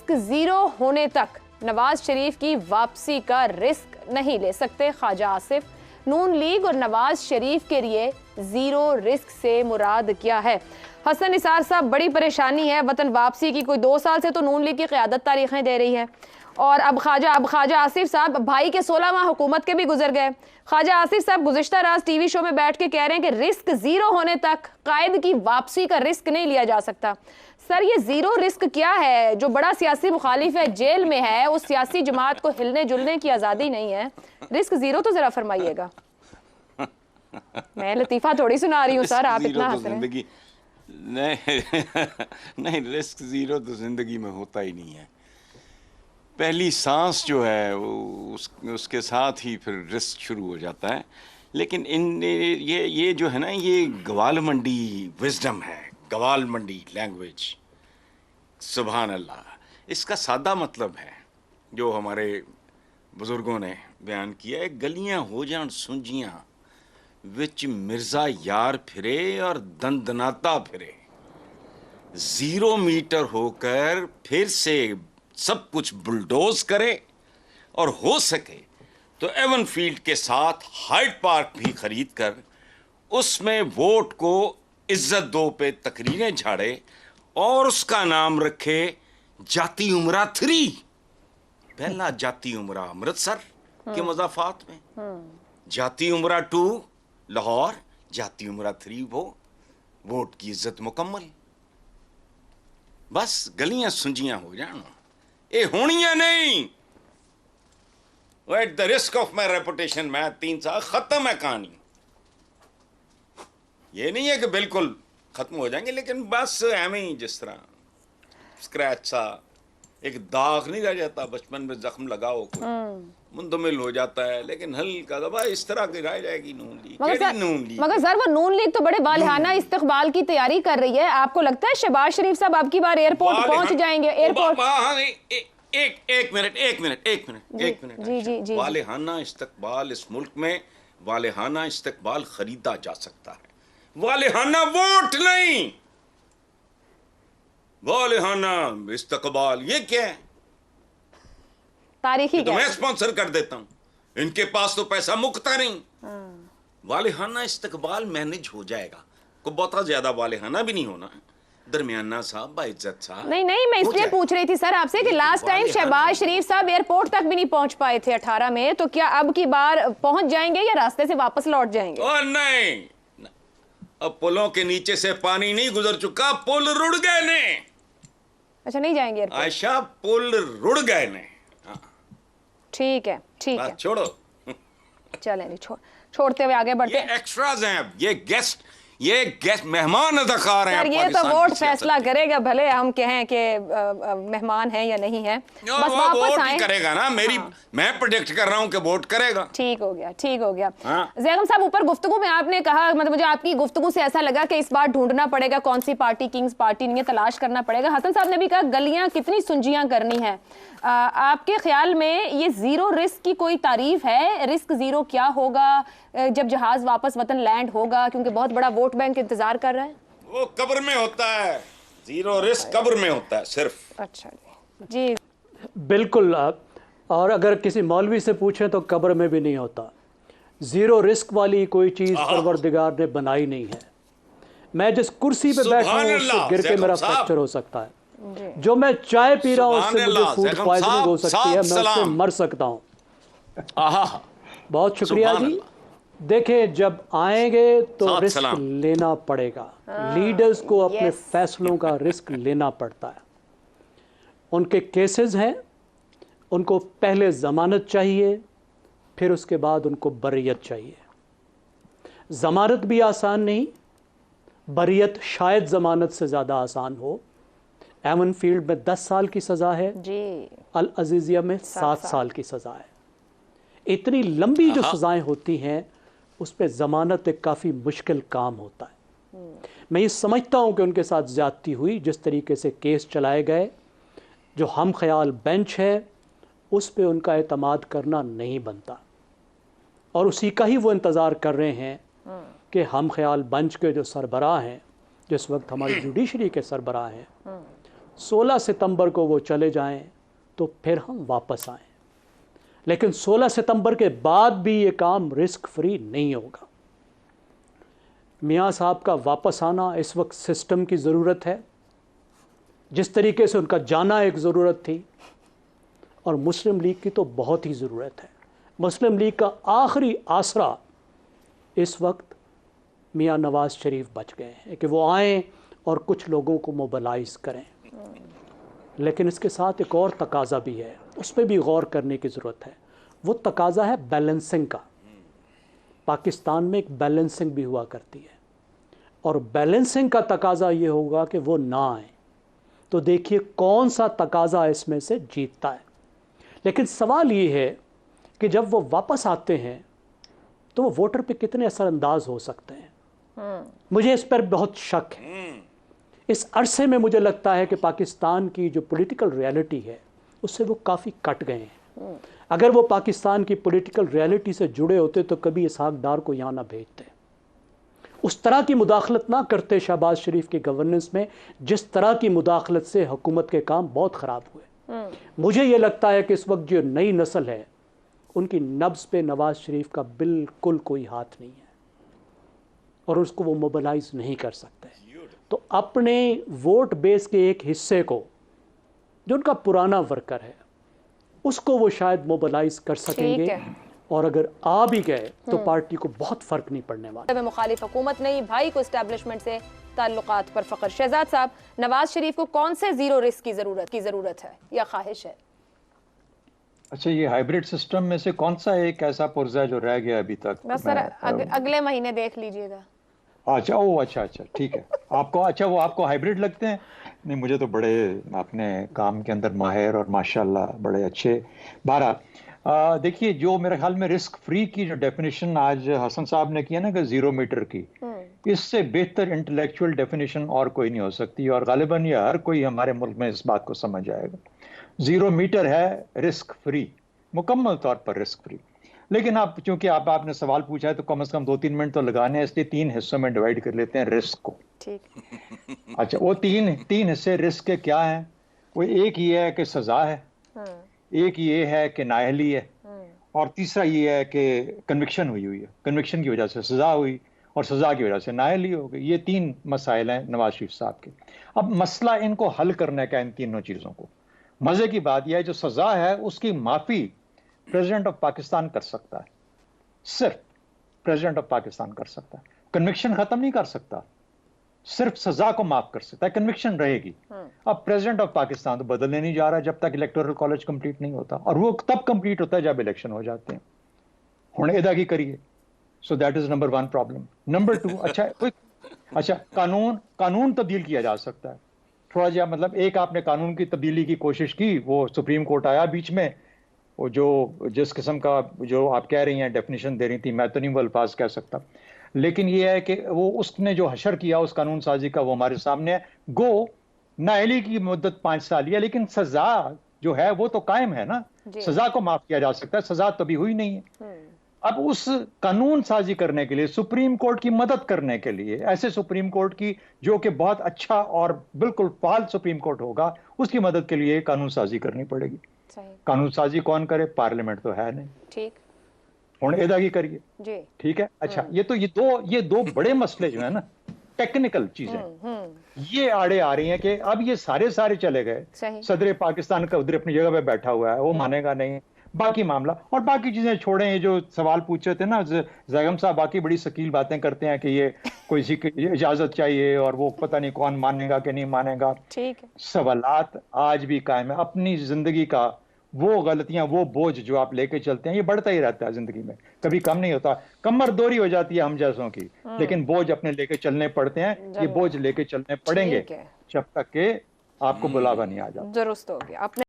Risk zero होने तक नवाज शरीफ की वापसी का रिस्क नहीं ले सकते ख्वाजा आसिफ। नून लीग और नवाज शरीफ के लिए जीरो रिस्क से मुराद क्या है? हसन निसार साहब, बड़ी परेशानी है वतन वापसी की। कोई 2 साल से तो नून लीग की क़यादत तारीखें दे रही है और अब ख्वाजा आसिफ साहब, भाई के 16 माह हुकूमत के भी गुजर गए। ख्वाजा आसिफ साहब गुज़िश्ता रात टीवी शो में बैठ के कह रहे हैं कि रिस्क जीरो होने तक कायद की वापसी का रिस्क नहीं लिया जा सकता। सर, ये जीरो रिस्क क्या है? जो बड़ा सियासी मुखालिफ है जेल में है, उस सियासी जमात को हिलने जुलने की आज़ादी नहीं है। रिस्क जीरो तो जरा फरमाइएगा। मैं लतीफ़ा थोड़ी सुना रही हूँ सर, आप इतना हंस रहे हैं। नहीं, रिस्क जीरो तो जिंदगी में होता ही नहीं है। पहली सांस जो है वो उसके साथ ही फिर रिस्क शुरू हो जाता है। लेकिन ये जो है ना, ये गवाल मंडी विजडम है, गवाल मंडी लैंग्वेज। सुभान अल्लाह। इसका सादा मतलब है जो हमारे बुजुर्गों ने बयान किया है, गलियां हो जान सुंजियां विच मिर्जा यार फिरे और दंदनाता फिरे। 0 मीटर होकर फिर से सब कुछ बुलडोज करे और हो सके तो एवन फील्ड के साथ हाइड पार्क भी खरीद कर उसमें वोट को इज्जत दो पे तकरीरें झाड़े और उसका नाम रखे जाती उमरा 3। पहला जाती उमरा अमृतसर के मज़ाफात में, जाती उमरा 2 लाहौर, जाती उमरा 3 वो वोट की इज्जत मुकम्मल। बस गलियां सुंजियां हो जान, ये होनियां नहीं। At the risk of my reputation, मैं 3 साल खत्म है कहानी। ये नहीं है कि बिल्कुल खत्म हो जाएंगे, लेकिन बस एम ही जिस तरह स्क्रैच सा एक दाग नहीं रह जाता, बचपन में जख्म लगाओ मुंदमिल हो जाता है, लेकिन हल्का दबा इस तरह की रह जाएगी नून लीग। मगर सर, वो नून लीग तो बड़े वालिहाना इस्तकबाल की तैयारी कर रही है। आपको लगता है शहबाज शरीफ साहब अब की बार एयरपोर्ट पहुंच जाएंगे? एयरपोर्ट एक मिनट जी। वालिहाना इस्तकबाल इस मुल्क में वालिहाना इस्तकबाल खरीदा जा सकता है, वालिहाना वोट नहीं। वालिहाना इस्तकबाल ये क्या है? तारीखी तो मैं स्पॉन्सर कर देता हूं, इनके पास तो पैसा मुकता नहीं। वालिहाना इस्तकबाल मैनेज हो जाएगा, को बहुत ज्यादा वालिहाना भी नहीं होना, दरमियाना साहब, बाइज्जत साहब। नहीं, मैं इसलिए पूछ रही थी सर आपसे कि लास्ट टाइम शहबाज शरीफ साहब एयरपोर्ट तक भी नहीं पहुंच पाए थे 18 में, तो क्या अब की बार पहुंच जाएंगे या रास्ते से वापस लौट जाएंगे? नहीं, अब पुलों के नीचे से पानी नहीं गुजर चुका, पुल रुड़ गए ने। अच्छा, नहीं जाएंगे एयरपोर्ट? आयशा, पुल रुड़ गए ने। ठीक है छोड़ो, चलें नहीं, छोड़ते हुए आगे बढ़ते। ये एक्स्ट्राज हैं, ये गेस्ट मेहमान अदाकार हैं। सर, ये तो वोट फैसला करेगा, भले हम कहें कि मेहमान है या नहीं है। बस वापस आए करेगा ना। मैं प्रेडिक्ट कर रहा हूं कि वोट करेगा। ठीक हो गया। ज़ैगम साहब, ऊपर गुफ्तगू में आपने कहा, मतलब मुझे आपकी गुफ्तगू से ऐसा लगा कि इस बार ढूंढना पड़ेगा कौन सी पार्टी किंग्स पार्टी नहीं है, तलाश करना पड़ेगा। हसन साहब ने भी कहा गलियां कितनी सुंजियां करनी है। आपके ख्याल में ये जीरो रिस्क की कोई तारीफ है? रिस्क जीरो क्या होगा जब जहाज वापस वतन लैंड होगा, क्योंकि बहुत बड़ा वोट बैंक इंतजार कर रहा है? वो कब्र में होता है, जीरो रिस्क कब्र में होता है सिर्फ। अच्छा जी, बिल्कुल। और अगर किसी मौलवी से पूछें तो कब्र में भी नहीं होता। जीरो रिस्क वाली कोई चीज़ परवरदिगार ने बनाई नहीं है। मैं जिस कुर्सी पे बैठा हूँ उससे गिर के मेरा फ्रैक्चर हो सकता है, जो मैं चाय पी रहा हूँ उससे मुझे फूड पॉइजनिंग हो सकती है, मैं उससे मर सकता हूँ। बहुत शुक्रिया जी। देखें, जब आएंगे तो रिस्क लेना पड़ेगा। लीडर्स को अपने फैसलों का रिस्क लेना पड़ता है। उनके केसेस हैं, उनको पहले जमानत चाहिए, फिर उसके बाद उनको बरियत चाहिए। जमानत भी आसान नहीं, बरियत शायद जमानत से ज़्यादा आसान हो। एवन फील्ड में 10 साल की सज़ा है जी, अल अजीज़िया में 7 साल की सज़ा है। इतनी लंबी जो सज़ाएं होती हैं उस पर ज़मानत एक काफ़ी मुश्किल काम होता है। मैं ये समझता हूँ कि उनके साथ ज़्यादती हुई, जिस तरीके से केस चलाए गए, जो हम ख्याल बेंच है उस पे उनका एतमाद करना नहीं बनता, और उसी का ही वो इंतज़ार कर रहे हैं कि हम ख्याल बेंच के जो सरबराह हैं, जिस वक्त हमारी जुडिशरी के सरबराह हैं, 16 सितंबर को वो चले जाएं तो फिर हम वापस आएं, लेकिन 16 सितंबर के बाद भी ये काम रिस्क फ्री नहीं होगा। मियां साहब का वापस आना इस वक्त सिस्टम की ज़रूरत है, जिस तरीके से उनका जाना एक ज़रूरत थी, और मुस्लिम लीग की तो बहुत ही ज़रूरत है। मुस्लिम लीग का आखिरी आसरा इस वक्त मियां नवाज़ शरीफ बच गए हैं कि वो आएँ और कुछ लोगों को मोबलाइज़ करें। लेकिन इसके साथ एक और तकाज़ा भी है, उस पर भी गौर करने की ज़रूरत है। वो तकाज़ा है बैलेंसिंग का। पाकिस्तान में एक बैलेंसिंग भी हुआ करती है, और बैलेंसिंग का तकाज़ा ये होगा कि वो ना आए। तो देखिए कौन सा तकाज़ा इसमें से जीतता है। लेकिन सवाल ये है कि जब वो वापस आते हैं तो वो वोटर पे कितने असरअंदाज हो सकते हैं। मुझे इस पर बहुत शक है। इस अरसे में मुझे लगता है कि पाकिस्तान की जो पॉलिटिकल रियलिटी है उससे वो काफ़ी कट गए हैं। अगर वो पाकिस्तान की पॉलिटिकल रियलिटी से जुड़े होते तो कभी इसहाक डार को यहाँ ना भेजते, उस तरह की मुदाखलत ना करते शहबाज शरीफ की गवर्नेंस में, जिस तरह की मुदाखलत से हुकूमत के काम बहुत ख़राब हुए। मुझे ये लगता है कि इस वक्त जो नई नस्ल है उनकी नब्ज़ पे नवाज़ शरीफ का बिल्कुल कोई हाथ नहीं है, और उसको वो मोबलाइज नहीं कर सकते। तो अपने वोट बेस के एक हिस्से को, जो उनका पुराना वर्कर है, उसको वो शायद मोबलाइज कर सकेंगे, और अगर आ भी गए तो पार्टी को बहुत फ़र्क नहीं पड़ने वाला। मुखालिफ हुकूमत नहीं, भाई को एस्टैब्लिशमेंट से ताल्लुकात पर फ़ख्र। शहजाद साहब, नवाज शरीफ को कौन से ज़ीरो रिस्क की ज़रूरत है या ख्वाहिश है? अच्छा, ये हाइब्रिड सिस्टम में से कौन सा एक ऐसा पुर्जा जो रह गया अभी तक? बस सर अगले महीने देख लीजिएगा। अच्छा, ओ अच्छा, ठीक है। आपको अच्छा वो आपको हाइब्रिड लगते हैं? नहीं, मुझे तो बड़े अपने काम के अंदर माहिर और माशाल्लाह बड़े अच्छे। बहरहाल देखिए, जो मेरे ख्याल में रिस्क फ्री की जो डेफिनेशन आज हसन साहब ने किया ना कि 0 मीटर की, इससे बेहतर इंटेलेक्चुअल डेफिनेशन और कोई नहीं हो सकती, और गालिबन ये हर कोई हमारे मुल्क में इस बात को समझ जाएगा। 0 मीटर है रिस्क फ्री, मुकम्मल तौर पर रिस्क फ्री। लेकिन आप चूंकि आपने सवाल पूछा है तो कम से कम 2-3 मिनट तो लगाने हैं, इसलिए 3 हिस्सों में डिवाइड कर लेते हैं रिस्क को। ठीक। अच्छा, वो तीन हिस्से रिस्क के क्या हैं? वो एक ये है कि सजा है, एक ये है कि नाअहली है, और तीसरा ये है कि कन्विक्शन हुई है। कन्विक्शन की वजह से सजा हुई और सजा की वजह से नाअहली हो गई। ये 3 मसाइल हैं नवाज शरीफ साहब के। अब मसला इनको हल करने का इन तीनों चीज़ों को। मजे की बात यह है जो सजा है उसकी माफी प्रेसिडेंट ऑफ पाकिस्तान कर सकता है, सिर्फ प्रेसिडेंट ऑफ पाकिस्तान कर सकता है। कन्विक्शन खत्म नहीं कर सकता, सिर्फ सजा को माफ कर सकता है, कन्विक्शन रहेगी। अब प्रेसिडेंट ऑफ पाकिस्तान तो बदलने नहीं जा रहा जब तक इलेक्टोरल कॉलेज कंप्लीट नहीं होता, और वो तब कंप्लीट होता है जब इलेक्शन हो जाते हैं। हुण एदा की करिए। So that is number 1 problem. Number 2, अच्छा कानून तब्दील किया जा सकता है थोड़ा जा, मतलब एक आपने कानून की तब्दीली की कोशिश की, वो सुप्रीम कोर्ट आया बीच में, वो जो जिस किस्म का जो आप कह रही हैं डेफिनेशन दे रही थी, मैं तो नहीं वो अल्फाज कह सकता, लेकिन ये है कि वो उसने जो हशर किया उस कानून साजी का वो हमारे सामने है। गो नाअहली की मुद्दत 5 साल है, लेकिन सजा जो है वो तो कायम है ना, सजा को माफ किया जा सकता है, सजा तो अभी हुई नहीं है। अब उस कानून साजी करने के लिए, सुप्रीम कोर्ट की मदद करने के लिए, ऐसे सुप्रीम कोर्ट की जो कि बहुत अच्छा और बिल्कुल फाल सुप्रीम कोर्ट होगा, उसकी मदद के लिए कानून साजी करनी पड़ेगी। कानून साजी कौन करे? पार्लियामेंट तो है नहीं। ठीक, हुण एदा की करिए जी। ठीक है। अच्छा, ये दो बड़े मसले जो है ना, टेक्निकल चीजें, ये आड़े आ रही हैं कि अब ये सारे चले गए। सदर पाकिस्तान का उधर अपनी जगह पे बैठा हुआ है, वो मानेगा नहीं, बाकी मामला और बाकी चीजें छोड़ें। ये जो सवाल पूछ रहे थे ना जैगम साहब, बाकी बड़ी शकील बातें करते हैं कि ये कोई सी इजाजत चाहिए और वो पता नहीं कौन मानेगा कि नहीं मानेगा। ठीक है, सवालात आज भी कायम है। अपनी जिंदगी का वो गलतियां, वो बोझ जो आप लेके चलते हैं, ये बढ़ता ही रहता है जिंदगी में, कभी कम नहीं होता। कमर दोरी हो जाती है हम जैसों की, लेकिन बोझ अपने लेके चलने पड़ते हैं। ये बोझ लेके चलने पड़ेंगे जब तक के आपको बुलावा नहीं आ जाता। दुरुस्त हो गया आपने।